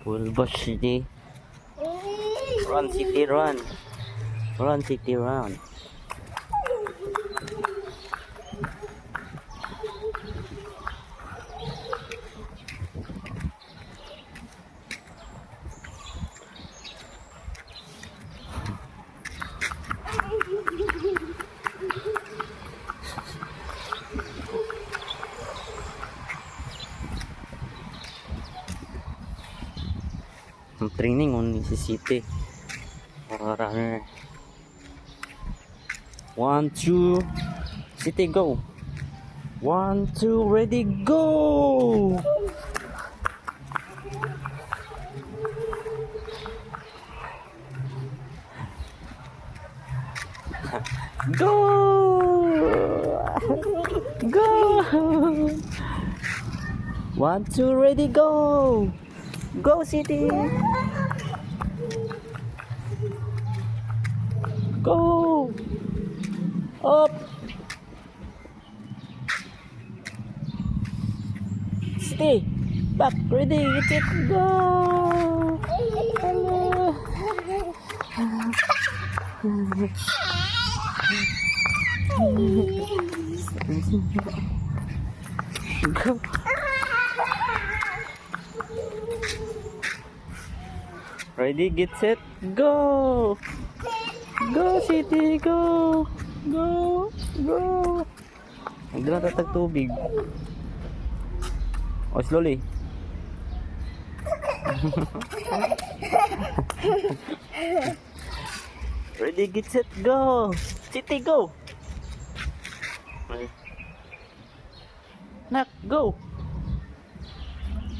Bulbush City. Run city run. Run city run. Ang training on necessity for runner. 1, 2, city go. 1, 2, ready go. Go. Go. 1, 2, ready go. Go city. Go. Up. City. Back. Ready. Get it. Go. Hello. Go. Ready, get set, go! Go, city, go! Go! Go! Hindi na tatag tubig. O, slowly. Ready, get set, go! City, go! Nak, go!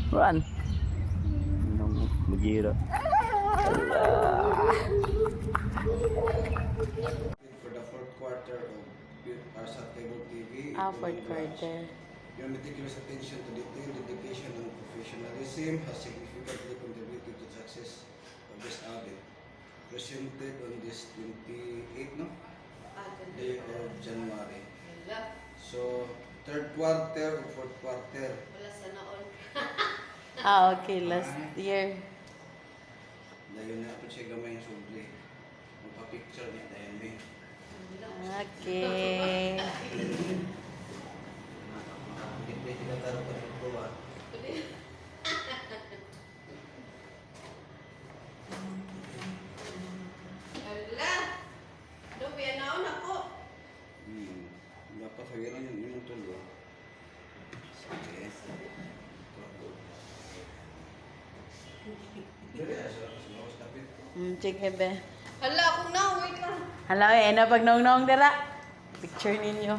Run! Magira. For the fourth quarter of Parsat Cable TV, Fourth quarter. your meticulous attention to detail, dedication, and professionalism has significantly contributed to success of this audit. Presented on this 28th day of January. So, third quarter or fourth quarter. Okay, last year. Dayon na ako siya gamay yung sobre. Magpa-picture niya dahil may. Okay. Hindi tinataro pa rin ko ba? Dapat hawiran yung tulo. Sige. Sige be. Hala, akong na, wait lang. Hala, na pag naong dala. Picture ninyo.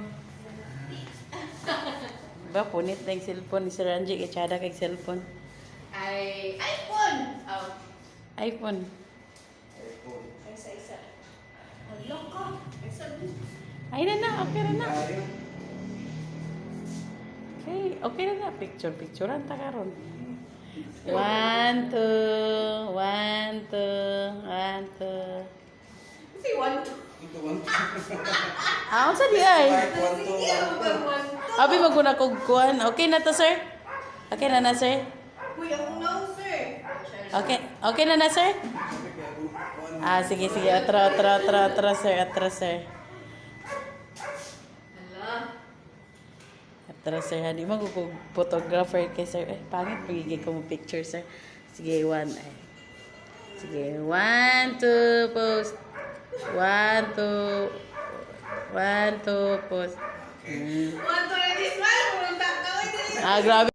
Ba, punit na yung cellphone ni Sir Angie. Kachada kay cellphone. Ay, iPhone! Oh. iPhone. Ay, isa-isa. Hala ka. Ay, sabi. Ay na, okay na. Okay, okay na. Picture-picturean ta karon. 1, 2, 1, 2, 1, 2. Kasi one, two. Sa di ay? Sige, hanggang one, two. Abi maguna kog kuan. Okay na to, sir? Okay na, sir? Uy, ako na, sir. Okay na, sir? Sige. Atro, sir. Hala. Atro, sir. Hindi mo kung photographer kay sir. Pangit magiging ko mo picture, sir. Sige, 1. Sige, 1, 2, post. 1, 2, 1, 2, post. One, two, ready, smile. Pumunta ka. Grabe.